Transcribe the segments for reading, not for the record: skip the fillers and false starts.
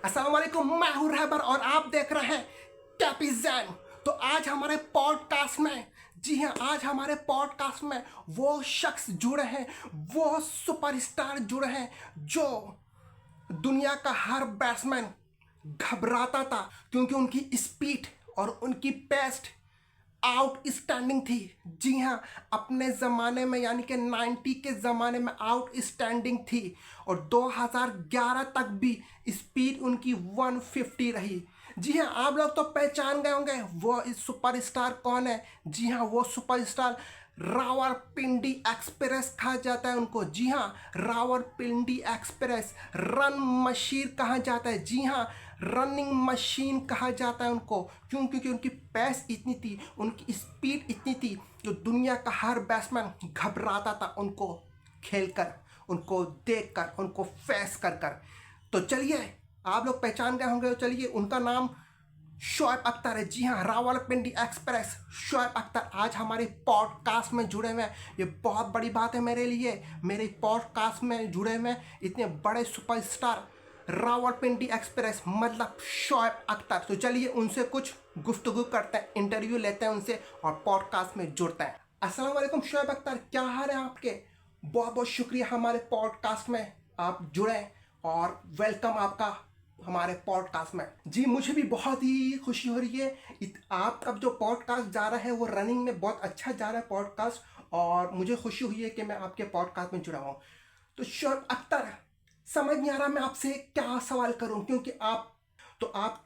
अस्सलाम वालेकुम, मैं हूं रहबर और आप देख रहे हैं कैपिजन। तो आज हमारे पॉडकास्ट में, जी हाँ, आज हमारे पॉडकास्ट में वो शख्स जुड़े हैं, वो सुपरस्टार जुड़े हैं जो दुनिया का हर बैट्समैन घबराता था, क्योंकि उनकी स्पीड और उनकी पेस्ट आउट स्टैंडिंग थी। जी हाँ, अपने ज़माने में यानी कि 90 के ज़माने में आउट स्टैंडिंग थी और 2011 तक भी स्पीड उनकी 150 रही। जी हाँ, आप लोग तो पहचान गए होंगे वो इस सुपरस्टार कौन है। जी हाँ, वो सुपरस्टार रावलपिंडी एक्सप्रेस कहा जाता है उनको। जी हाँ, रावलपिंडी एक्सप्रेस, रन मशीन कहा जाता है। जी हाँ, रनिंग मशीन कहा जाता है उनको, क्यों? क्योंकि उनकी पेस इतनी थी, उनकी स्पीड इतनी थी जो दुनिया का हर बैट्समैन घबराता था उनको खेलकर, उनको देखकर, उनको फेस कर कर। तो चलिए, आप लोग पहचान गए होंगे, तो चलिए, उनका नाम शोएब अख्तर है। जी हाँ, रावलपिंडी एक्सप्रेस, शोएब अख्तर आज हमारे पॉडकास्ट में जुड़े हुए हैं। ये बहुत बड़ी बात है मेरे लिए, मेरे पॉडकास्ट में जुड़े हुए इतने बड़े सुपरस्टार रावलपिंडी एक्सप्रेस मतलब शोएब अख्तर। तो चलिए उनसे कुछ गुफ्तगू करते हैं, इंटरव्यू लेते हैं उनसे और पॉडकास्ट में जुड़ते हैं। अस्सलाम वालेकुम शोएब अख्तर, क्या हाल है आपके? बहुत बहुत शुक्रिया हमारे पॉडकास्ट में आप जुड़े और वेलकम आपका हमारे पॉडकास्ट में। जी, मुझे भी बहुत ही खुशी हो रही है। आपका जो पॉडकास्ट जा रहा है वो रनिंग में बहुत अच्छा जा रहा है पॉडकास्ट, और मुझे खुशी हुई है कि मैं आपके पॉडकास्ट में जुड़ा हूँ। तो शोएब अख्तर, समझ नहीं आ रहा मैं आपसे क्या सवाल करूं, क्योंकि आप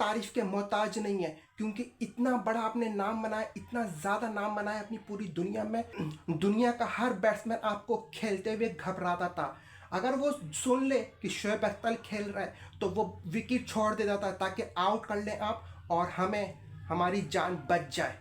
तारीफ के मोहताज नहीं है, क्योंकि इतना बड़ा आपने नाम बनाया, इतना ज़्यादा नाम बनाया अपनी पूरी दुनिया में। दुनिया का हर बैट्समैन आपको खेलते हुए घबराता था। अगर वो सुन ले कि शोएब अख्तर खेल रहा है तो वो विकेट छोड़ देता था ताकि आउट कर लें आप और हमें हमारी जान बच जाए,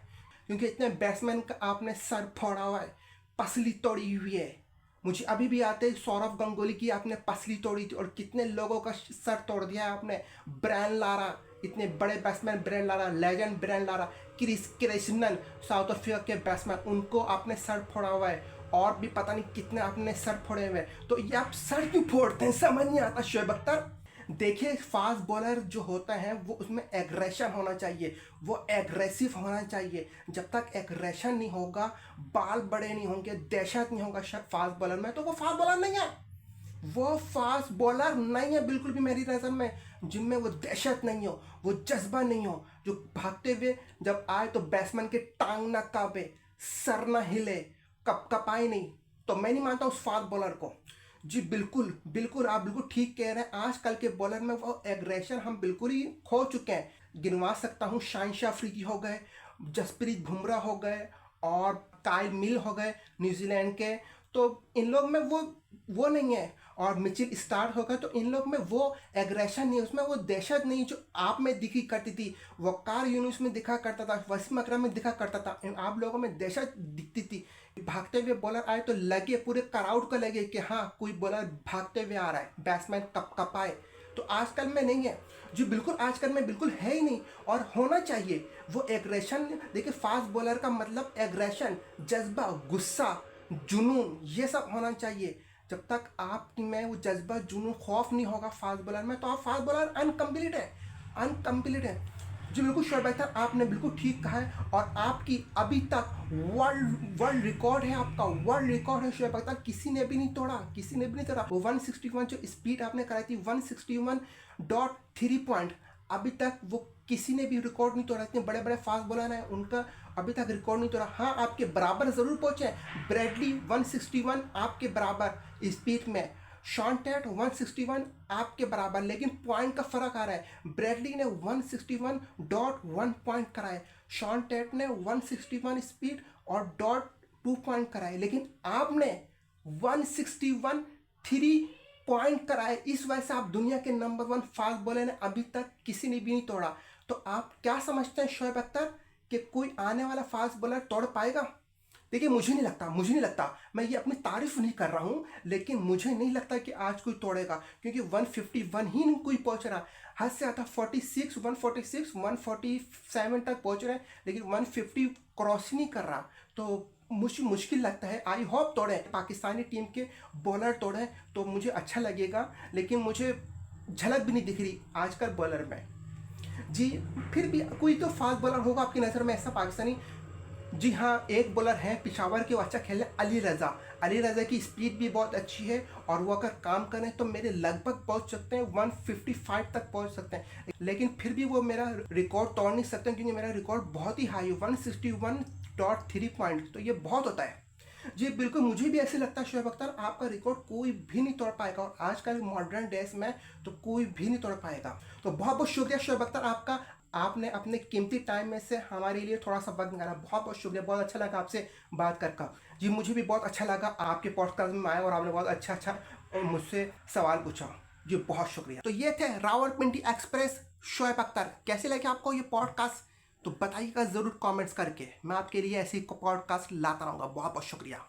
क्योंकि इतने बैट्समैन का आपने सर फोड़ा हुआ है, पसली तोड़ी हुई है। मुझे अभी भी आते सौरव गंगोली की आपने पसली तोड़ी थी और कितने लोगों का सर तोड़ दिया है आपने। ब्रायन लारा, इतने बड़े batsman, Brian Lara, legend Brian Lara, Chris Krishnan, South Africa के बैट्समैन, उनको आपने सर फोड़ा हुआ है, और भी पता नहीं कितने आपने सर फोड़े हुए हैं। तो ये आप सर क्यों फोड़ते हैं, समझ नहीं आता शोएब अख्तर। देखिए, फास्ट बॉलर जो होता है वो उसमें एग्रेशन होना चाहिए, वो एग्रेसिव होना चाहिए। जब तक एग्रेशन नहीं होगा, बाल बड़े नहीं होंगे, दहशत नहीं होगा फास्ट बॉलर में, तो वो फास्ट बॉलर नहीं है। वो फास्ट बॉलर नहीं है बिल्कुल भी मेरी नज़र में, जिनमें वो दहशत नहीं हो, वो जज्बा नहीं हो, जो भागते हुए जब आए तो बैट्समैन के टांग ना कांपे, सर ना हिले, कप कपाए नहीं। तो मैं नहीं मानता उस फास्ट बॉलर को। जी बिल्कुल बिल्कुल, आप बिल्कुल ठीक कह रहे हैं। आजकल के बॉलर में वो एग्रेशन हम बिल्कुल ही खो चुके हैं। गिनवा सकता हूँ, शाहिन अफरीदी हो गए, जसप्रीत बुमराह हो गए और काइल मिल हो गए न्यूजीलैंड के। तो इन लोग में वो नहीं है, और मिचेल स्टार्क हो गए। तो इन लोग में वो एग्रेशन नहीं है, उसमें वो दहशत नहीं जो आप में दिखी करती थी, वकार यूनुस में दिखा करता था, वसीम अकरम में दिखा करता था। आप लोगों में दहशत दिखती थी। भागते हुए बॉलर आए तो लगे, पूरे क्राउड को लगे कि हाँ, कोई बॉलर भागते हुए आ रहा है, बैट्समैन कप कपाए। तो आजकल में नहीं है जी, बिल्कुल आजकल में बिल्कुल है ही नहीं, और होना चाहिए वो एग्रेशन। देखिए, फास्ट बॉलर का मतलब एग्रेशन, जज्बा, गुस्सा, जुनून, ये सब होना चाहिए। जब तक आप में वो जज्बा, जुनून, खौफ नहीं होगा फास्ट बॉलर में, तो आप फास्ट बॉलर अनकम्प्लीट है, अनकम्प्लीट है। जी बिल्कुल शोएब अख्तर, आपने बिल्कुल ठीक कहा है। और आपकी अभी तक वर्ल्ड रिकॉर्ड है, आपका वर्ल्ड रिकॉर्ड है शोएब अख्तर, किसी ने भी नहीं तोड़ा, किसी ने भी नहीं तोड़ा। वो 161 जो स्पीड आपने कराई थी, 161.3 पॉइंट, अभी तक वो किसी ने भी रिकॉर्ड नहीं तोड़ा। इतने बड़े बड़े फास्ट बॉलर हैं, उनका अभी तक रिकॉर्ड नहीं तोड़ा। हाँ, आपके बराबर ज़रूर पहुँचे। ब्रैडली 161 आपके बराबर स्पीड में, शॉन टेट 161 आपके बराबर, लेकिन पॉइंट का फर्क आ रहा है। ब्रैडली ने 161.1 पॉइंट कराए, शॉन टेट ने 161 स्पीड और .2 पॉइंट कराए, लेकिन आपने 161.3 पॉइंट कराए। इस वजह से आप दुनिया के नंबर 1 फास्ट बॉलर ने, अभी तक किसी ने भी नहीं तोड़ा। तो आप क्या समझते हैं शोएब अख्तर कि कोई आने वाला फास्ट बॉलर तोड़ पाएगा? देखिए, मुझे नहीं लगता, मैं ये अपनी तारीफ नहीं कर रहा हूँ, लेकिन मुझे नहीं लगता कि आज कोई तोड़ेगा, क्योंकि 151 ही नहीं कोई पहुँच रहा। हद से ज़्यादा 46, 146, 147 तक पहुँच रहे हैं, लेकिन 150 क्रॉस ही नहीं कर रहा। तो मुझे मुश्किल लगता है। आई होप तोड़े, पाकिस्तानी टीम के बॉलर तोड़े तो मुझे अच्छा लगेगा, लेकिन मुझे झलक भी नहीं दिख रही आजकल बॉलर में। जी, फिर भी कोई तो फास्ट बॉलर होगा आपकी नज़र में ऐसा पाकिस्तानी। जी हाँ, एक बॉलर हैं पिशावर के, वो अच्छा खेल रहे हैं, अली रज़ा। अली रज़ा की स्पीड भी बहुत अच्छी है और वो अगर काम करें तो मेरे लगभग पहुंच सकते हैं 155 तक पहुंच सकते हैं, लेकिन फिर भी वो मेरा रिकॉर्ड तोड़ नहीं सकते क्योंकि मेरा रिकॉर्ड बहुत ही हाई है 161.3 पॉइंट, तो ये बहुत होता है। जी बिल्कुल, मुझे भी ऐसे लगता है शोएब अख्तर आपका रिकॉर्ड कोई भी नहीं तोड़ पाएगा, और आजकल मॉडर्न डेज में तो कोई भी नहीं तोड़ पाएगा। तो बहुत बहुत शुक्रिया शोएब अख्तर आपका, आपने अपने कीमती टाइम में से हमारे लिए थोड़ा सा वक्त निकाला। बहुत बहुत शुक्रिया, बहुत अच्छा लगा आपसे बात कर। जी मुझे भी बहुत अच्छा लगा आपके पॉडकास्ट में आया और आपने बहुत अच्छा अच्छा मुझसे सवाल पूछा। जी बहुत शुक्रिया। तो ये थे रावलपिंडी एक्सप्रेस शोएब अख्तर। कैसे लगे आपको ये पॉडकास्ट? तो बताइएगा ज़रूर कमेंट्स करके, मैं आपके लिए ऐसी पॉडकास्ट लाता रहूँगा। बहुत बहुत शुक्रिया।